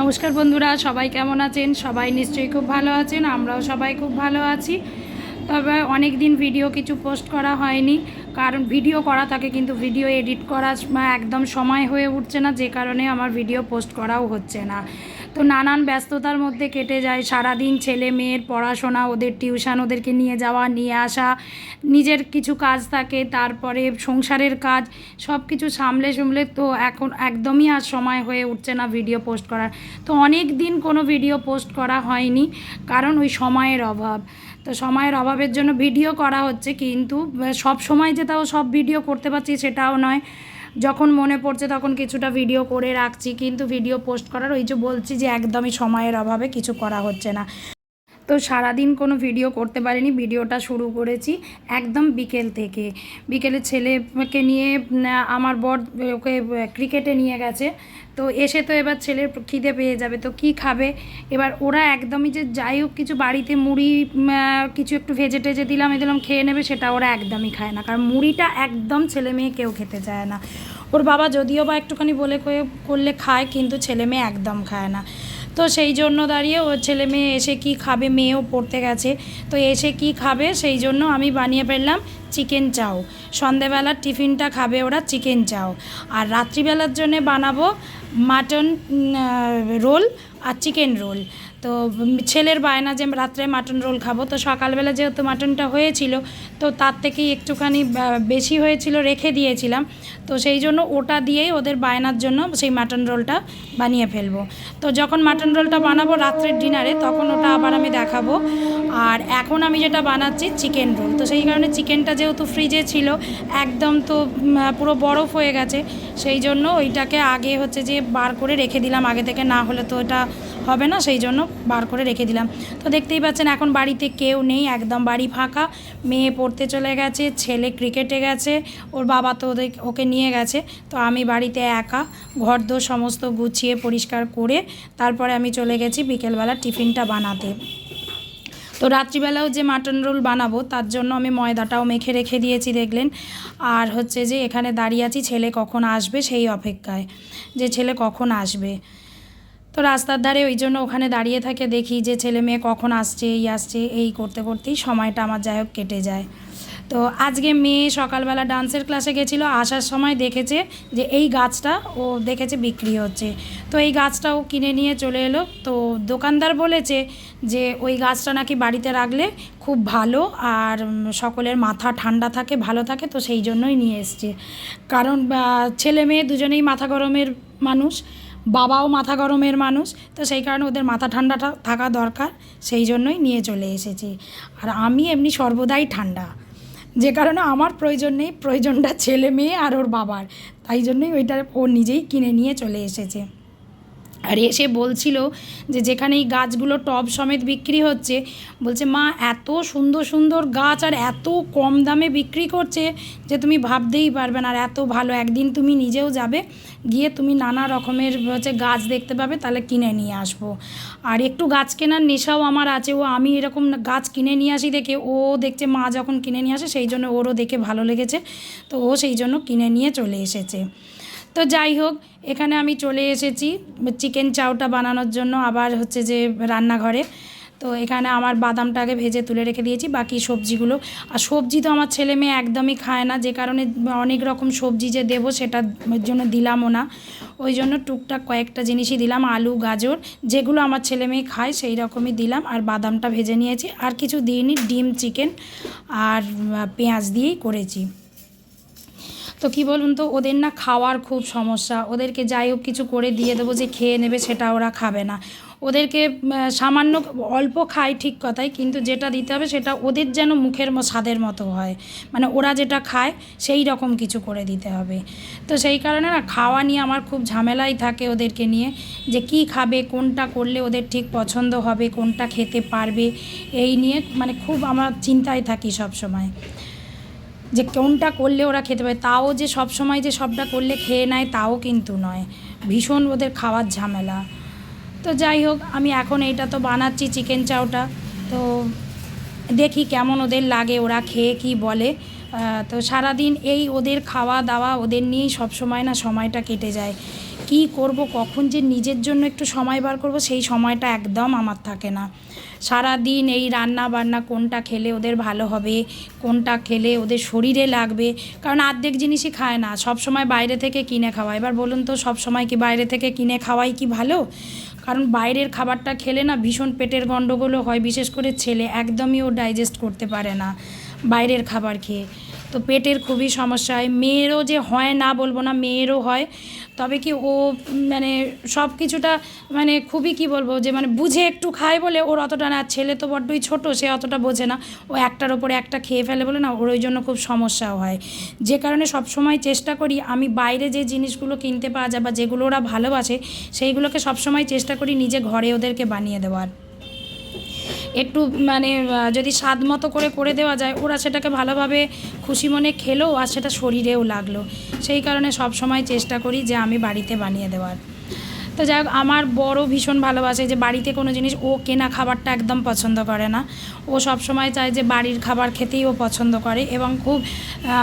নমস্কার বন্ধুরা, সবাই কেমন আছেন? সবাই নিশ্চয়ই খুব ভালো আছেন। আমরাও সবাই খুব ভালো আছি। তবে অনেক দিন ভিডিও কিছু পোস্ট করা হয়নি, কারণ ভিডিও করা থাকে কিন্তু ভিডিও এডিট করা একদম সময় হয়ে উঠছে না, যে কারণে আমার ভিডিও পোস্ট করাও হচ্ছে না। তো নানান ব্যস্ততার মধ্যে কেটে যায় সারাদিন। ছেলে মেয়ের পড়াশোনা, ওদের টিউশন, ওদেরকে নিয়ে যাওয়া নিয়ে আসা, নিজের কিছু কাজ থাকে, তারপরে সংসারের কাজ, সব কিছু সামলে তো এখন একদমই আর সময় হয়ে উঠছে না ভিডিও পোস্ট করার। তো অনেক দিন কোনো ভিডিও পোস্ট করা হয়নি, কারণ ওই সময়ের অভাব। তো সময়ের অভাবের জন্য ভিডিও করা হচ্ছে, কিন্তু সব সময় যে তাও সব ভিডিও করতে পারছি সেটাও নয়। যখন মনে পড়ছে তখন কিছুটা ভিডিও করে রাখছি, কিন্তু ভিডিও পোস্ট করার ওই যে বলছি যে একদমই সময়ের অভাবে কিছু করা হচ্ছে না। তো সারাদিন কোনো ভিডিও করতে পারিনি। ভিডিওটা শুরু করেছি একদম বিকেল থেকে। বিকেলে ছেলেকে নিয়ে আমার বর ওকে ক্রিকেটে নিয়ে গেছে। তো এসে তো এবার ছেলের খিদে পেয়ে যাবে, তো কি খাবে এবার ওরা? একদমই যে যাই হোক কিছু বাড়িতে মুড়ি কিছু একটু ভেজে টেজে দিলাম খেয়ে নেবে, সেটা ওরা একদমই খায় না। কারণ মুড়িটা একদম ছেলে মেয়ে কেউ খেতে চায় না। ওর বাবা যদিও বা একটুখানি বলে করলে খায়, কিন্তু ছেলে মেয়ে একদম খায় না। তো সেই জন্য দাঁড়িয়ে ও ছেলে মেয়ে এসে কি খাবে, মেয়েও পড়তে গেছে, তো এসে কি খাবে সেই জন্য আমি বানিয়ে ফেললাম চিকেন চাউ। সন্ধেবেলার টিফিনটা খাবে ওরা চিকেন চাউ, আর রাত্রিবেলার জন্য বানাবো মাটন রোল আর চিকেন রোল। তো ছেলের বায়না যে রাত্রে মাটন রোল খাবো, তো সকালবেলা যেহেতু মাটনটা হয়েছিল তো তার থেকেই একটুখানি বেশি হয়েছিল, রেখে দিয়েছিলাম। তো সেই জন্য ওটা দিয়েই ওদের বায়নার জন্য সেই মাটন রোলটা বানিয়ে ফেলবো। তো যখন মাটন রোলটা বানাবো রাত্রের ডিনারে, তখন ওটা আবার আমি দেখাবো। আর এখন আমি যেটা বানাচ্ছি চিকেন রোল, তো সেই কারণে চিকেনটা যেহেতু ফ্রিজে ছিল একদম, তো পুরো বরফ হয়ে গেছে, সেই জন্য ওইটাকে আগে হচ্ছে যে বার করে রেখে দিলাম আগে থেকে, না হলে তো ওটা হবে না, সেই জন্য বার করে রেখে দিলাম। তো দেখতেই পাচ্ছেন এখন বাড়িতে কেউ নেই, একদম বাড়ি ফাঁকা। মেয়ে পড়তে চলে গেছে, ছেলে ক্রিকেটে গেছে, ওর বাবা তো ওকে নিয়ে গেছে। তো আমি বাড়িতে একা, ঘরদোর সমস্ত গুছিয়ে পরিষ্কার করে তারপরে আমি চলে গেছি বিকেলবেলা টিফিনটা বানাতে। তো রাত্রিবেলাও যে মাটন রোল বানাবো তার জন্য আমি ময়দাটাও মেখে রেখে দিয়েছি দেখলেন। আর হচ্ছে যে এখানে দাঁড়িয়ে আছি ছেলে কখন আসবে সেই অপেক্ষায়, যে ছেলে কখন আসবে। তো রাস্তার ধারে ওই জন্য ওখানে দাঁড়িয়ে থাকে, দেখি যে ছেলে মেয়ে কখন আসছে, এই করতে করতেই সময়টা আমার যাই হোক কেটে যায়। তো আজকে মেয়ে সকালবেলা ডান্সের ক্লাসে গেছিলো, আসার সময় দেখেছে যে এই গাছটা ও দেখেছে বিক্রি হচ্ছে, তো এই গাছটাও কিনে নিয়ে চলে এলো। তো দোকানদার বলেছে যে ওই গাছটা নাকি বাড়িতে রাখলে খুব ভালো, আর সকলের মাথা ঠান্ডা থাকে, ভালো থাকে, তো সেই জন্যই নিয়ে এসছে। কারণ ছেলে মেয়ে দুজনেই মাথা গরমের মানুষ, বাবাও মাথা গরমের মানুষ, তো সেই কারণে ওদের মাথা ঠান্ডাটা থাকা দরকার, সেই জন্যই নিয়ে চলে এসেছি। আর আমি এমনি সর্বদাই ঠান্ডা, যে কারণে আমার প্রয়োজন নেই, প্রয়োজনটা ছেলে মেয়ে আর ওর বাবার, তাই জন্যই ওইটা ও নিজেই কিনে নিয়ে চলে এসেছে। আর এসে বলছিল যে যেখানে এই গাছগুলো টব সমেত বিক্রি হচ্ছে, বলছে মা এত সুন্দর সুন্দর গাছ আর এত কম দামে বিক্রি করছে যে তুমি ভাবতেই পারবে না, আর এত ভালো। একদিন তুমি নিজেও যাবে, গিয়ে তুমি নানা রকমের হচ্ছে গাছ দেখতে পাবে, তাহলে কিনে নিয়ে আসবো। আর একটু গাছ কেনার নেশাও আমার আছে, ও আমি এরকম গাছ কিনে নিয়ে আসি দেখে ও দেখছে মা যখন কিনে নিয়ে আসে, সেই জন্য ওরও দেখে ভালো লেগেছে, তো ও সেই জন্য কিনে নিয়ে চলে এসেছে। তো যাই হোক, এখানে আমি চলে এসেছি চিকেন চাউটা বানানোর জন্য, আবার হচ্ছে যে রান্নাঘরে। তো এখানে আমার বাদামটাকে ভেজে তুলে রেখে দিয়েছি, বাকি সবজিগুলো। আর সবজি তো আমার ছেলে মেয়ে একদমই খায় না, যে কারণে অনেক রকম সবজি যে দেবো সেটার জন্য দিলামও না। ওই জন্য টুকটাক কয়েকটা জিনিসই দিলাম, আলু গাজর যেগুলো আমার ছেলে মেয়ে খায় সেই রকমই দিলাম, আর বাদামটা ভেজে নিয়েছি। আর কিছু দিইনি, ডিম চিকেন আর পেঁয়াজ দিয়েই করেছি। তো কী বলুন তো, ওদের না খাওয়ার খুব সমস্যা। ওদেরকে যাই হোক কিছু করে দিয়ে দেবো যে খেয়ে নেবে, সেটা ওরা খাবে না। ওদেরকে সামান্য অল্প খায় ঠিক কথাই, কিন্তু যেটা দিতে হবে সেটা ওদের যেন মুখের স্বাদের মতো হয়, মানে ওরা যেটা খায় সেই রকম কিছু করে দিতে হবে। তো সেই কারণে না খাওয়া নিয়ে আমার খুব ঝামেলাই থাকে ওদেরকে নিয়ে, যে কী খাবে, কোনটা করলে ওদের ঠিক পছন্দ হবে, কোনটা খেতে পারবে, এই নিয়ে মানে খুব আমার চিন্তায় থাকি সব সময়, যে কোনটা করলে ওরা খেতে পারে। তাও যে সব সময় যে সবটা করলে খেয়ে নেয় তাও কিন্তু নয়, ভীষণ ওদের খাওয়ার ঝামেলা। তো যাই হোক, আমি এখন এইটা তো বানাচ্ছি চিকেন চাউটা, তো দেখি কেমন ওদের লাগে, ওরা খেয়ে কি বলে। তো সারাদিন এই ওদের খাওয়া দাওয়া ওদের নিয়েই সব সময় না সময়টা কেটে যায়। কি করব, কখন যে নিজের জন্য একটু সময় বার করব সেই সময়টা একদম আমার থাকে না। সারা দিন এই রান্না বান্না, কোনটা খেলে ওদের ভালো হবে, কোনটা খেলে ওদের শরীরে লাগবে, কারণ অর্ধেক জিনিসই খায় না, সব সময় বাইরে থেকে কিনে খাওয়া। এবার বলুন তো, সব সময় কি বাইরে থেকে কিনে খাওয়াই কি ভালো? কারণ বাইরের খাবারটা খেলে না ভীষণ পেটের গণ্ডগোলও হয়, বিশেষ করে ছেলে একদমই ও ডাইজেস্ট করতে পারে না বাইরের খাবার খেয়ে, তো পেটের খুবই সমস্যা হয়। মেয়েরও যে হয় না বলবো না, মেয়েরও হয়, তবে কি ও মানে সব কিছুটা মানে খুবই কি বলবো যে মানে বুঝে একটু খায় বলে ওর অতটা না। ছেলে তো বড্ডই ছোট, সে অতটা বোঝে না, ও একটার ওপরে একটা খেয়ে ফেলে বলে না, ওর ওই জন্য খুব সমস্যাও হয়। যে কারণে সব সময় চেষ্টা করি আমি বাইরে যে জিনিসগুলো কিনতে পাওয়া যায় বা যেগুলো ওরা ভালোবাসে সেইগুলোকে সব সময় চেষ্টা করি নিজে ঘরে ওদেরকে বানিয়ে দেওয়ার। একটু মানে যদি স্বাদ মতো করে দেওয়া যায়, ওরা সেটাকে ভালোভাবে খুশি মনে খেলো আর সেটা শরীরেও লাগলো। সেই কারণে সব সময় চেষ্টা করি যে আমি বাড়িতে বানিয়ে দেওয়ার। তো যাই হোক, আমার বড় ভীষণ ভালোবাসে যে বাড়িতে কোনো জিনিস, ও কেনা খাবারটা একদম পছন্দ করে না, ও সব সময় চায় যে বাড়ির খাবার খেতেই ও পছন্দ করে, এবং খুব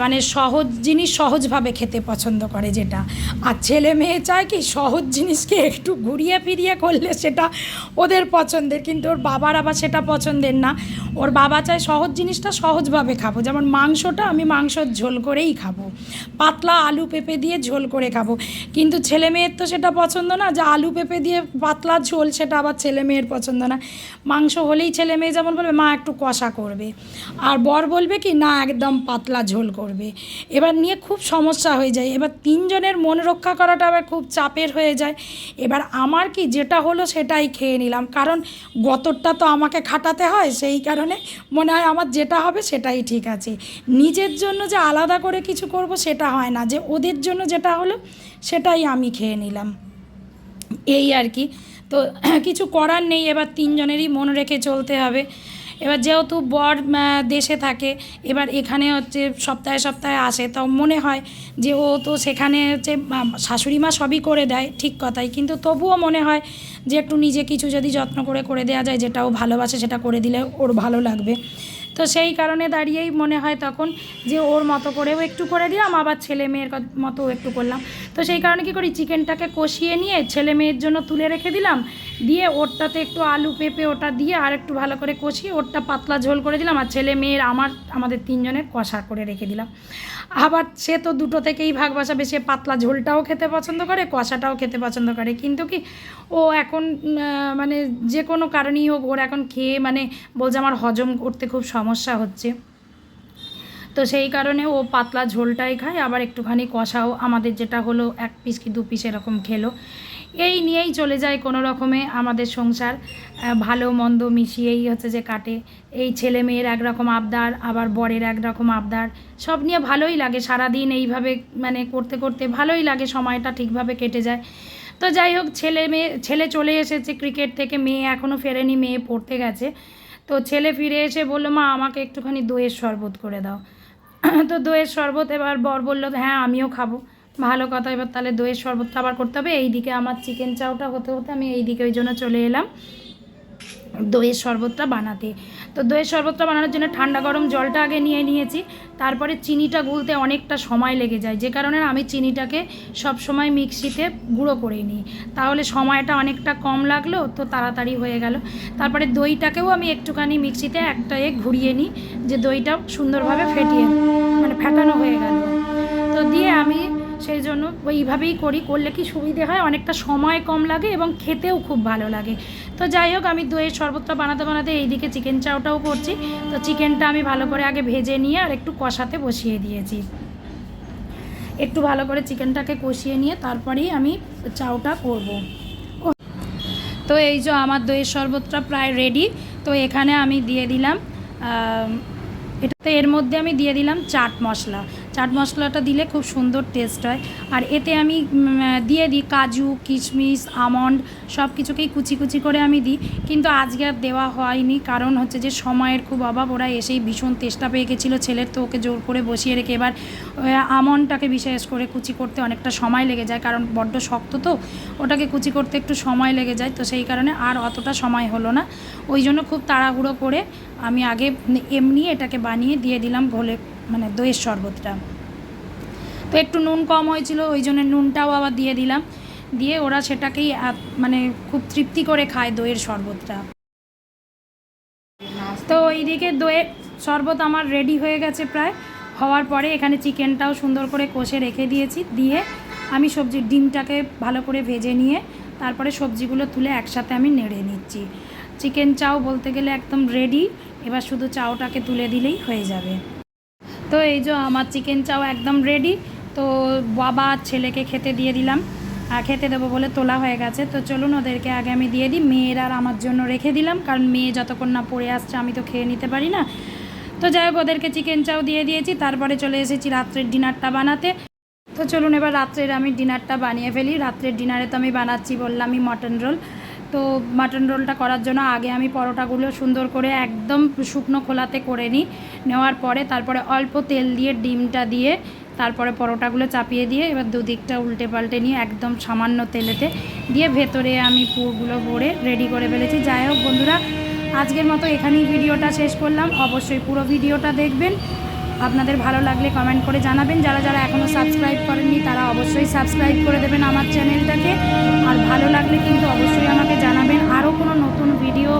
মানে সহজ জিনিস সহজভাবে খেতে পছন্দ করে যেটা। আর ছেলে মেয়ে চায় কি সহজ জিনিসকে একটু ঘুরিয়ে ফিরিয়ে করলে সেটা ওদের পছন্দের, কিন্তু ওর বাবার আবার সেটা পছন্দের না। ওর বাবা চায় সহজ জিনিসটা সহজভাবে খাবো, যেমন মাংসটা আমি মাংসর ঝোল করেই খাবো, পাতলা আলু পেঁপে দিয়ে ঝোল করে খাবো, কিন্তু ছেলে মেয়ের তো সেটা পছন্দ না যে আলু পেঁপে দিয়ে পাতলা ঝোল, সেটা আবার ছেলে মেয়ের পছন্দ না। মাংস হলেই ছেলে মেয়ে যেমন বলবে মা একটু কষা করবে, আর বর বলবে কি না একদম পাতলা ঝোল করবে। এবার নিয়ে খুব সমস্যা হয়ে যায়, এবার তিনজনের মন রক্ষা করাটা আবার খুব চাপের হয়ে যায়। এবার আমার কি যেটা হলো সেটাই খেয়ে নিলাম, কারণ গতরটা তো আমাকে খাটাতে হয়, সেই কারণে মনে হয় আমার যেটা হবে সেটাই ঠিক আছে। নিজের জন্য যে আলাদা করে কিছু করব সেটা হয় না, যে ওদের জন্য যেটা হলো সেটাই আমি খেয়ে নিলাম, এই আর কি। তো কিছু করার নেই, এবার তিনজনেরই মন রেখে চলতে হবে। এবার যেহেতু বর দেশে থাকে, এবার এখানে হচ্ছে সপ্তাহে সপ্তাহে আসে, তো মনে হয় যে ও তো সেখানে হচ্ছে শাশুড়ি মা সবই করে দেয়, ঠিক কথাই, কিন্তু তবুও মনে হয় যে একটু নিজে কিছু যদি যত্ন করে দেওয়া যায়, যেটা ও ভালোবাসে সেটা করে দিলে ওর ভালো লাগবে। তো সেই কারণে দাঁড়িয়েই মনে হয় তখন যে ওর মতো করেও একটু করে দিলাম, আবার ছেলে মেয়ের মতো একটু করলাম। তো সেই কারণে কী করি, চিকেনটাকে কষিয়ে নিয়ে ছেলে মেয়ের জন্য তুলে রেখে দিলাম, দিয়ে ওরটাতে একটু আলু পেঁপে ওটা দিয়ে আর একটু ভালো করে কষিয়ে ওরটা পাতলা ঝোল করে দিলাম, আর ছেলে মেয়ের আমাদের তিনজনের কষা করে রেখে দিলাম। আবার সে তো দুটো থেকেই ভাগ বসাবে, সে পাতলা ঝোলটাও খেতে পছন্দ করে, কষাটাও খেতে পছন্দ করে, কিন্তু কি ও এখন মানে যে কোনো কারণেই হোক ওর এখন খেয়ে মানে বলছে আমার হজম করতে খুব সমস্যা হচ্ছে, তো সেই কারণে ও পাতলা ঝোলটাই খায়, আবার একটুখানি কষাও আমাদের যেটা হলো 1 পিস কি 2 পিস এরকম খেলো। এই নিয়েই চলে যায় কোনো রকমে আমাদের সংসার, ভালো মন্দ মিশিয়েই হচ্ছে যে কাটে। এই ছেলে মেয়ের একরকম আবদার, আবার বরের একরকম আবদার, সব নিয়ে ভালোই লাগে। সারাদিন এইভাবে মানে করতে করতে ভালোই লাগে, সময়টা ঠিকভাবে কেটে যায়। তো যাই হোক, ছেলে চলে এসেছে ক্রিকেট থেকে, মেয়ে এখনও ফেরেনি, মেয়ে পড়তে গেছে। তো ছেলে ফিরে এসে বললো মা আমাকে একটুখানি দইয়ের শরবত করে দাও। তো দইয়ের শরবত, এবার বর বললো হ্যাঁ আমিও খাবো, ভালো কথা, এবার তাহলে দইয়ের শরবতটা আবার করতে হবে। এইদিকে আমার চিকেন চাউটা হতে হতে আমি এইদিকে ওই জন্য চলে এলাম দইয়ের শরবতটা বানাতে। তো দইয়ের শরবতটা বানানোর জন্য ঠান্ডা গরম জলটা আগে নিয়ে নিয়েছি, তারপরে চিনিটা গুলতে অনেকটা সময় লেগে যায়, যে কারণে আমি চিনিটাকে সব সময় মিক্সিতে গুঁড়ো করে নিই, তাহলে সময়টা অনেকটা কম লাগলো, তো তাড়াতাড়ি হয়ে গেল। তারপরে দইটাকেও আমি একটুখানি মিক্সিতে একটা ঘুরিয়ে নিই, যে দইটা সুন্দরভাবে মানে ফেটানো হয়ে গেল। তো দিয়ে আমি সেই জন্য ওইভাবেই করলে কি সুবিধে হয়, অনেকটা সময় কম লাগে এবং খেতেও খুব ভালো লাগে। তো যাই হোক, আমি দইয়ের শরবতটা বানাতে বানাতে এইদিকে চিকেন চাউটাও করছি। তো চিকেনটা আমি ভালো করে আগে ভেজে নিয়ে আর একটু কষাতে বসিয়ে দিয়েছি, একটু ভালো করে চিকেনটাকে কষিয়ে নিয়ে তারপরেই আমি চাউটা করব। তো এই যে আমার দইয়ের শরবতটা প্রায় রেডি। তো এখানে আমি দিয়ে দিলাম এটাতে, এর মধ্যে আমি দিয়ে দিলাম চাট মশলাটা দিলে খুব সুন্দর টেস্ট হয়। আর এতে আমি দিয়ে দিই কাজু কিশমিশ আমন্ড সব কিছুকেই কুচি কুচি করে আমি দিই, কিন্তু আজকে আর দেওয়া হয়নি, কারণ হচ্ছে যে সময়ের খুব অভাব। ওরা এসেই ভীষণ তেষ্টা পেয়ে গেছিলো ছেলের, তো ওকে জোর করে বসিয়ে রেখে এবার আমন্ডটাকে বিশেষ করে কুচি করতে অনেকটা সময় লেগে যায়, কারণ বড্ড শক্ত তো ওটাকে কুচি করতে একটু সময় লেগে যায়। তো সেই কারণে আর অতটা সময় হলো না, ওই জন্য খুব তাড়াহুড়ো করে আমি আগে এমনি এটাকে বানিয়ে দিয়ে দিলাম ঘোলে, মানে দইয়ের শরবতটা। তো একটু নুন কম হয়েছিল, ওই জন্য নুনটাও আবার দিয়ে দিলাম, দিয়ে ওরা সেটাকেই মানে খুব তৃপ্তি করে খায় দইয়ের শরবতটা। তো এইদিকে দইয়ের শরবত আমার রেডি হয়ে গেছে প্রায়। হওয়ার পরে এখানে চিকেনটাও সুন্দর করে কষে রেখে দিয়েছি, দিয়ে আমি সবজির ডিমটাকে ভালো করে ভেজে নিয়ে তারপরে সবজিগুলো তুলে একসাথে আমি নেড়ে নিচ্ছি। চিকেন চাও বলতে গেলে একদম রেডি, এবার শুধু চাউটাকে তুলে দিলেই হয়ে যাবে। তো এই যে আমার চিকেন চাও একদম রেডি। তো বাবা ছেলেকে খেতে দিয়ে দিলাম, আর খেতে দেবো বলে তোলা হয়ে গেছে। তো চলুন ওদেরকে আগে আমি দিয়ে দিই, মেয়ের আর আমার জন্য রেখে দিলাম, কারণ মেয়ে যতক্ষণ না পড়ে আসছে আমি তো খেয়ে নিতে পারি না। তো যাই হোক, ওদেরকে চিকেন চাও দিয়ে দিয়েছি, তারপরে চলে এসেছি রাত্রের ডিনারটা বানাতে। তো চলুন এবার রাত্রের আমি ডিনারটা বানিয়ে ফেলি। রাত্রের ডিনারে তো আমি বানাচ্ছি বললামই মটন রোল। তো মাটন রোলটা করার জন্য আগে আমি পরোটাগুলো সুন্দর করে একদম শুকনো খোলাতে করে নিই, নেওয়ার পরে তারপরে অল্প তেল দিয়ে ডিমটা দিয়ে তারপরে পরোটাগুলো চাপিয়ে দিয়ে এবার দুদিকটা উল্টে পাল্টে নিয়ে একদম সামান্য তেলেতে দিয়ে ভেতরে আমি পুরগুলো ভরে রেডি করে ফেলেছি। যাই হোক বন্ধুরা, আজকের মতো এখানেই ভিডিওটা শেষ করলাম। অবশ্যই পুরো ভিডিওটা দেখবেন, আপনাদের ভালো লাগলে কমেন্ট করে জানাবেন। যারা যারা এখনও সাবস্ক্রাইব করেননি তারা অবশ্যই সাবস্ক্রাইব করে দেবেন আমার চ্যানেলটাকে। আর ভালো লাগলে কিন্তু অবশ্যই আমাকে জানাবেন, আরও কোনো নতুন ভিডিও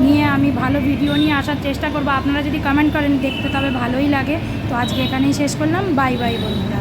নিয়ে আমি ভালো ভিডিও নিয়ে আসার চেষ্টা করব। আপনারা যদি কমেন্ট করেন দেখতে তবে ভালোই লাগে। তো আজকে এখানেই শেষ করলাম, বাই বাই বন্ধুরা।